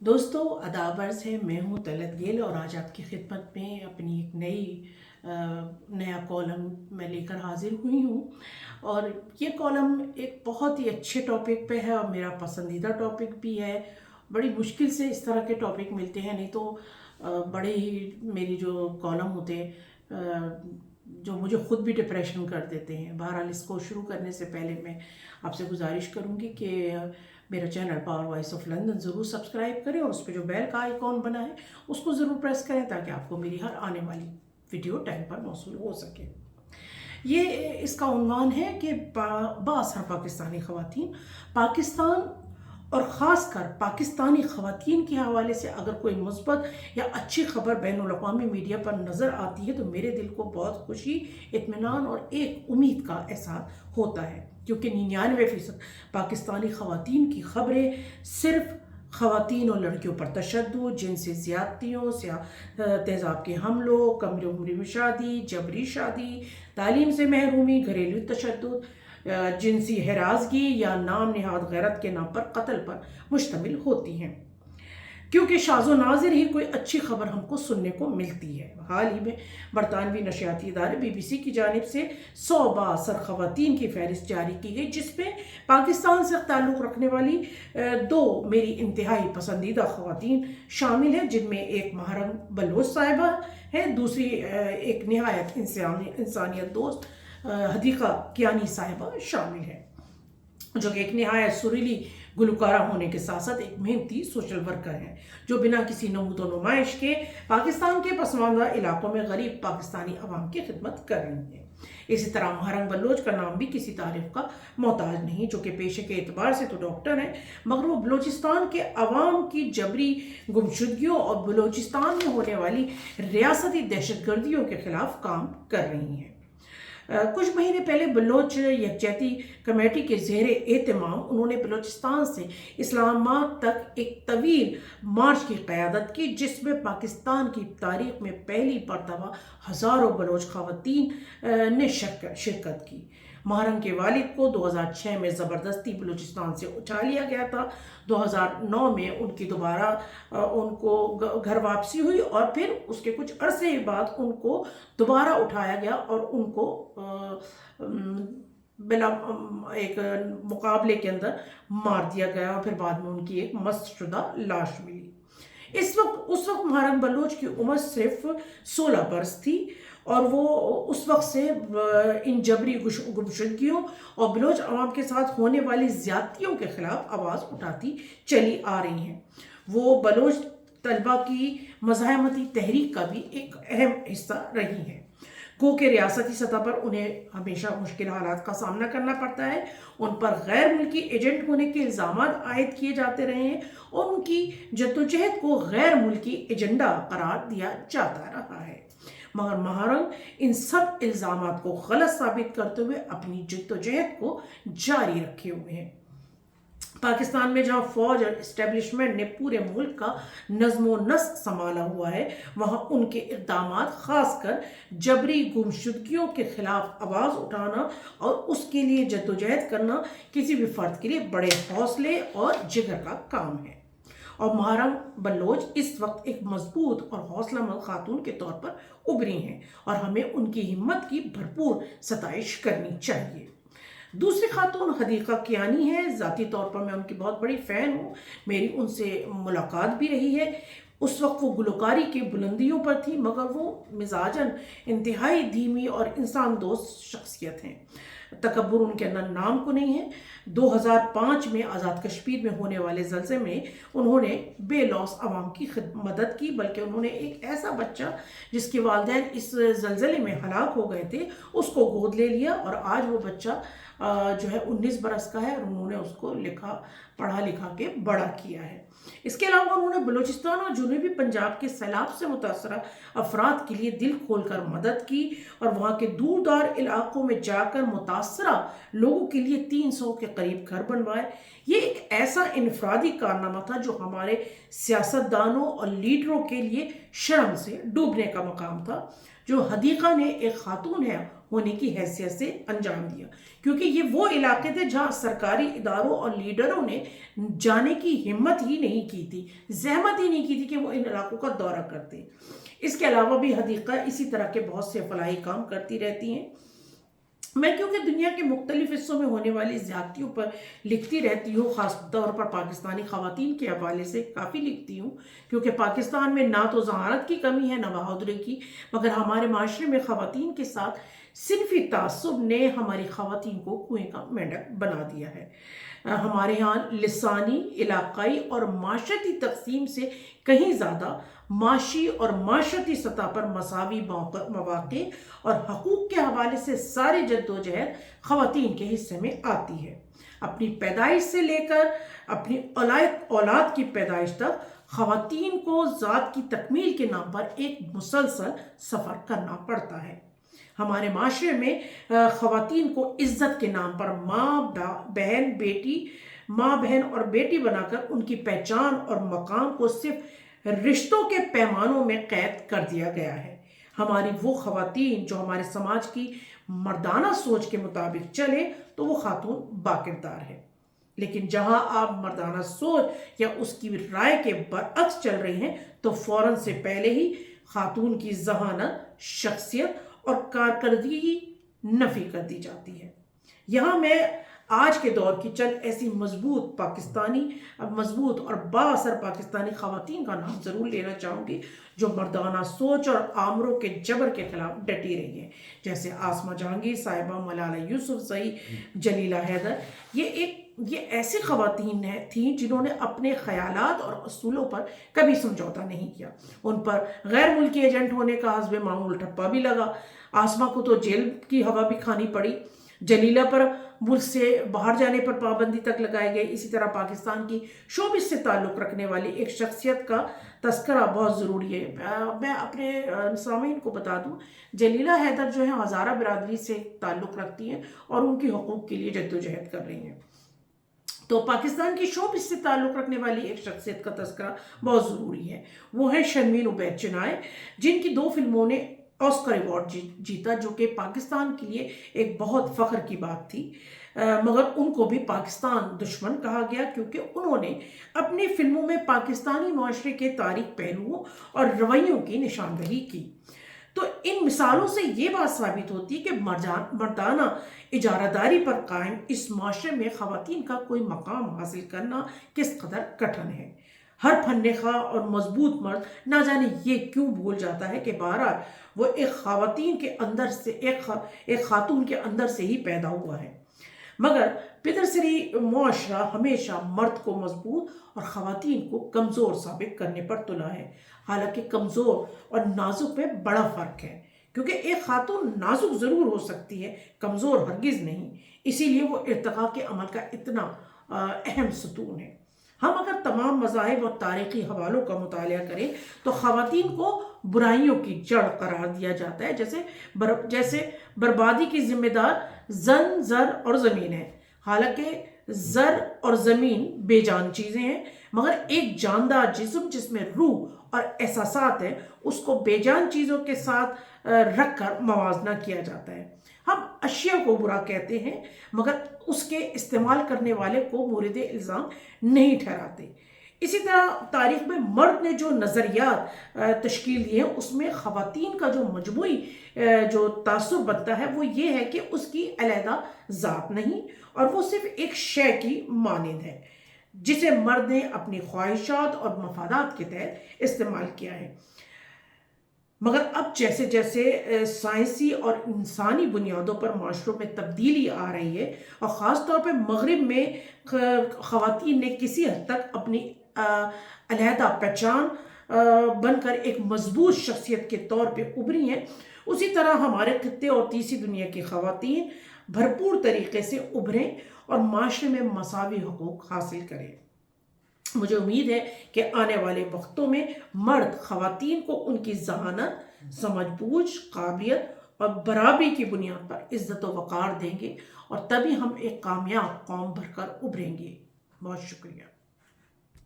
دوستو آداب عرض ہے، میں ہوں طلعت گیل اور آج آپ کی خدمت میں اپنی ایک نیا کالم میں لے کر حاضر ہوئی ہوں۔ اور یہ کالم ایک بہت ہی اچھے ٹاپک پہ ہے اور میرا پسندیدہ ٹاپک بھی ہے۔ بڑی مشکل سے اس طرح کے ٹاپک ملتے ہیں، نہیں تو بڑے ہی میری جو کالم ہوتے جو مجھے خود بھی ڈپریشن کر دیتے ہیں۔ بہرحال اس کو شروع کرنے سے پہلے میں آپ سے گزارش کروں گی کہ میرا channel Power Voice of London ضرور سبسکرائب کریں اور اس پہ جو بیل کا آئیکن بنا ہے اس کو ضرور پریس کریں تاکہ آپ کو میری ہر آنے والی ویڈیو ٹائم پر موصول ہو سکے۔ یہ اس کا عنوان ہے کہ بااثر پاکستانی خواتین، پاکستان اور خاص کر پاکستانی خواتین کے حوالے سے اگر کوئی مثبت یا اچھی خبر بین الاقوامی میڈیا پر نظر آتی ہے تو میرے دل کو بہت خوشی، اطمینان اور ایک امید کا احساس ہوتا ہے، کیونکہ 99% پاکستانی خواتین کی خبریں صرف خواتین اور لڑکیوں پر تشدد، جنسی زیادتیوں، تیزاب کے حملوں، کم عمری میں شادی، جبری شادی، تعلیم سے محرومی، گھریلو تشدد، جنسی ہراسگی یا نام نہاد غیرت کے نام پر قتل پر مشتمل ہوتی ہیں۔ کیونکہ شاذ و نادر ہی کوئی اچھی خبر ہم کو سننے کو ملتی ہے۔ حال ہی میں برطانوی نشریاتی ادارے BBC کی جانب سے 100 بااثر خواتین کی فہرست جاری کی گئی، جس میں پاکستان سے تعلق رکھنے والی 2 میری انتہائی پسندیدہ خواتین شامل ہیں، جن میں ایک مہرنگ بلوچ صاحبہ ہے، دوسری ایک نہایت انسانیت دوست حدیقہ کیانی صاحبہ شامل ہے، جو کہ ایک نہایت سریلی گلوکارہ ہونے کے ساتھ ساتھ ایک محنتی سوشل ورکر ہیں، جو بنا کسی نمود و نمائش کے پاکستان کے پسماندہ علاقوں میں غریب پاکستانی عوام کی خدمت کر رہی ہیں۔ اسی طرح مہرنگ بلوچ کا نام بھی کسی تعریف کا محتاج نہیں، جو کہ پیشے کے اعتبار سے تو ڈاکٹر ہیں، مگر وہ بلوچستان کے عوام کی جبری گمشدگیوں اور بلوچستان میں ہونے والی ریاستی دہشت گردیوں کے خلاف کام کر رہی ہیں۔ کچھ مہینے پہلے بلوچ یکجہتی کمیٹی کے زیر اہتمام انہوں نے بلوچستان سے اسلام آباد تک ایک طویل مارچ کی قیادت کی، جس میں پاکستان کی تاریخ میں پہلی مرتبہ ہزاروں بلوچ خواتین نے شرکت کی۔ مہرنگ کے والد کو 2006 میں زبردستی بلوچستان سے اٹھا لیا گیا تھا۔ 2009 میں ان کی دوبارہ ان کو گھر واپسی ہوئی اور پھر اس کے کچھ عرصے بعد ان کو دوبارہ اٹھایا گیا اور ان کو بلا ایک مقابلے کے اندر مار دیا گیا اور پھر بعد میں ان کی ایک مست شدہ لاش ملی۔ اس وقت مہرنگ بلوچ کی عمر صرف 16 برس تھی اور وہ اس وقت سے ان جبری گمشدگیوں اور بلوچ عوام کے ساتھ ہونے والی زیادتیوں کے خلاف آواز اٹھاتی چلی آ رہی ہیں۔ وہ بلوچ طلبہ کی مزاحمتی تحریک کا بھی ایک اہم حصہ رہی ہیں، گو کہ ریاستی سطح پر انہیں ہمیشہ مشکل حالات کا سامنا کرنا پڑتا ہے، ان پر غیر ملکی ایجنٹ ہونے کے الزامات عائد کیے جاتے رہے ہیں اور ان کی جدوجہد کو غیر ملکی ایجنڈا قرار دیا جاتا رہا ہے، مگر مہرنگ ان سب الزامات کو غلط ثابت کرتے ہوئے اپنی جدوجہد کو جاری رکھے ہوئے ہیں۔ پاکستان میں جہاں فوج اور اسٹیبلشمنٹ نے پورے ملک کا نظم و نسق سنبھالا ہوا ہے، وہاں ان کے اقدامات خاص کر جبری گمشدگیوں کے خلاف آواز اٹھانا اور اس کے لیے جدوجہد کرنا کسی بھی فرد کے لیے بڑے حوصلے اور جگر کا کام ہے، اور مہرنگ بلوچ اس وقت ایک مضبوط اور حوصلہ مند خاتون کے طور پر ابھری ہیں اور ہمیں ان کی ہمت کی بھرپور ستائش کرنی چاہیے۔ دوسری خاتون حدیقہ کیانی ہے۔ ذاتی طور پر میں ان کی بہت بڑی فین ہوں، میری ان سے ملاقات بھی رہی ہے۔ اس وقت وہ گلوکاری کی بلندیوں پر تھی، مگر وہ مزاجاً انتہائی دھیمی اور انسان دوست شخصیت ہیں۔ تکبر ان کے اندر نام کو نہیں ہے۔ 2005 میں آزاد کشمیر میں ہونے والے زلزلے میں انہوں نے بے لوث عوام کی مدد کی، بلکہ انہوں نے ایک ایسا بچہ جس کے والدین اس زلزلے میں ہلاک ہو گئے تھے اس کو گود لے لیا، اور آج وہ بچہ جو ہے 19 برس کا ہے اور انہوں نے اس کو پڑھا لکھا کے بڑا کیا ہے۔ اس کے علاوہ انہوں نے بلوچستان اور جنوبی پنجاب کے سیلاب سے متاثرہ افراد کے لیے دل کھول کر مدد کی اور وہاں کے دور دار علاقوں میں جا کر متاثرہ لوگوں کے لیے 300 کے قریب گھر بنوائے۔ یہ ایک ایسا انفرادی کارنامہ تھا جو ہمارے سیاستدانوں اور لیڈروں کے لیے شرم سے ڈوبنے کا مقام تھا۔ جو حدیقہ نے ایک خاتون ہے ہونے کی حیثیت سے انجام دیا، کیونکہ یہ وہ علاقے تھے جہاں سرکاری اداروں اور لیڈروں نے جانے کی ہمت ہی نہیں کی تھی، زحمت ہی نہیں کی تھی کہ وہ ان علاقوں کا دورہ کرتے۔ اس کے علاوہ بھی حدیقہ اسی طرح کے بہت سے فلاحی کام کرتی رہتی ہیں۔ میں کیونکہ دنیا کے مختلف حصوں میں ہونے والی زیادتیوں پر لکھتی رہتی ہوں، خاص طور پر پاکستانی خواتین کے حوالے سے کافی لکھتی ہوں، کیونکہ پاکستان میں نہ تو ذہانت کی کمی ہے نہ بہادری کی، مگر ہمارے معاشرے میں خواتین کے ساتھ صنفی تعصب نے ہماری خواتین کو کنویں کا مینڈک بنا دیا ہے۔ ہمارے ہاں لسانی، علاقائی اور معاشرتی تقسیم سے کہیں زیادہ معاشی اور معاشرتی سطح پر مساوی مواقع اور حقوق کے حوالے سے ساری جدوجہد خواتین کے حصے میں آتی ہے۔ اپنی پیدائش سے لے کر اپنی اولاد کی پیدائش تک خواتین کو ذات کی تکمیل کے نام پر ایک مسلسل سفر کرنا پڑتا ہے۔ ہمارے معاشرے میں خواتین کو عزت کے نام پر ماں بہن اور بیٹی بنا کر ان کی پہچان اور مقام کو صرف رشتوں کے پیمانوں میں قید کر دیا گیا ہے۔ ہماری وہ خواتین جو ہمارے سماج کی مردانہ سوچ کے مطابق چلے تو وہ خاتون باکردار ہے، لیکن جہاں آپ مردانہ سوچ یا اس کی رائے کے برعکس چل رہی ہیں تو فوراً سے پہلے ہی خاتون کی ذہانت، شخصیت اور کارکردگی نفی کر دی جاتی ہے۔ یہاں میں آج کے دور کی چند ایسی مضبوط اور با اثر پاکستانی خواتین کا نام ضرور لینا چاہوں گی جو مردانہ سوچ اور آمروں کے جبر کے خلاف ڈٹی رہی ہیں، جیسے آسمہ جہانگیر صاحبہ، ملالہ یوسفزئی، جلیلہ حیدر۔ یہ ایسی خواتین تھیں جنہوں نے اپنے خیالات اور اصولوں پر کبھی سمجھوتا نہیں کیا۔ ان پر غیر ملکی ایجنٹ ہونے کا حسب معمول ٹھپا بھی لگا، آسمہ کو تو جیل کی ہوا بھی کھانی پڑی، جلیلہ پر ملک سے باہر جانے پر پابندی تک لگائی گئی۔ اسی طرح پاکستان کی شوبز سے تعلق رکھنے والی ایک شخصیت کا تذکرہ بہت ضروری ہے۔ میں اپنے سامعین کو بتا دوں، جلیلہ حیدر جو ہیں ہزارہ برادری سے تعلق رکھتی ہیں اور ان کی حقوق کے لیے جدوجہد کر رہی ہیں۔ تو پاکستان کی شوبز سے تعلق رکھنے والی ایک شخصیت کا تذکرہ بہت ضروری ہے، وہ ہے شرمین عبید چنائے، جن کی 2 فلموں نے آسکر ایوارڈ جیتا، جو کہ پاکستان کے لیے ایک بہت فخر کی بات تھی، مگر ان کو بھی پاکستان دشمن کہا گیا کیونکہ انہوں نے اپنی فلموں میں پاکستانی معاشرے کے تاریک پہلوؤں اور رویوں کی نشاندہی کی۔ تو ان مثالوں سے یہ بات ثابت ہوتی ہے کہ مردانہ اجارہ داری پر قائم اس معاشرے میں خواتین کا کوئی مقام حاصل کرنا کس قدر کٹھن ہے۔ ہر فن خواہ اور مضبوط مرد نہ جانے یہ کیوں بھول جاتا ہے کہ بہرحال وہ ایک خاتون کے اندر سے ہی پیدا ہوا ہے، مگر پدرسری معاشرہ ہمیشہ مرد کو مضبوط اور خواتین کو کمزور ثابت کرنے پر تلا ہے۔ حالانکہ کمزور اور نازک میں بڑا فرق ہے، کیونکہ ایک خاتون نازک ضرور ہو سکتی ہے، کمزور ہرگز نہیں، اسی لیے وہ ارتقاء کے عمل کا اتنا اہم ستون ہے۔ ہم اگر تمام مذاہب اور تاریخی حوالوں کا مطالعہ کریں تو خواتین کو برائیوں کی جڑ قرار دیا جاتا ہے، جیسے بربادی کی ذمہ دار زر اور زمین ہے۔ حالانکہ زر اور زمین بے جان چیزیں ہیں، مگر ایک جاندار جسم جس میں روح اور احساسات ہیں اس کو بے جان چیزوں کے ساتھ رکھ کر موازنہ کیا جاتا ہے۔ ہم اشیاء کو برا کہتے ہیں مگر اس کے استعمال کرنے والے کو مورد الزام نہیں ٹھہراتے۔ اسی طرح تاریخ میں مرد نے جو نظریات تشکیل دیے ہیں اس میں خواتین کا جو مجموعی جو تاثر بنتا ہے وہ یہ ہے کہ اس کی علیحدہ ذات نہیں اور وہ صرف ایک شے کی مانند ہے جسے مرد نے اپنی خواہشات اور مفادات کے تحت استعمال کیا ہے۔ مگر اب جیسے جیسے سائنسی اور انسانی بنیادوں پر معاشروں میں تبدیلی آ رہی ہے اور خاص طور پہ مغرب میں خواتین نے کسی حد تک اپنی علیحدہ پہچان بن کر ایک مضبوط شخصیت کے طور پہ ابھری ہیں، اسی طرح ہمارے خطے اور تیسری دنیا کی خواتین بھرپور طریقے سے ابھریں اور معاشرے میں مساوی حقوق حاصل کریں۔ مجھے امید ہے کہ آنے والے وقتوں میں مرد خواتین کو ان کی ذہانت، سمجھ بوجھ، قابلیت اور برابری کی بنیاد پر عزت و وقار دیں گے اور تبھی ہم ایک کامیاب قوم بن کر ابھریں گے۔ بہت شکریہ۔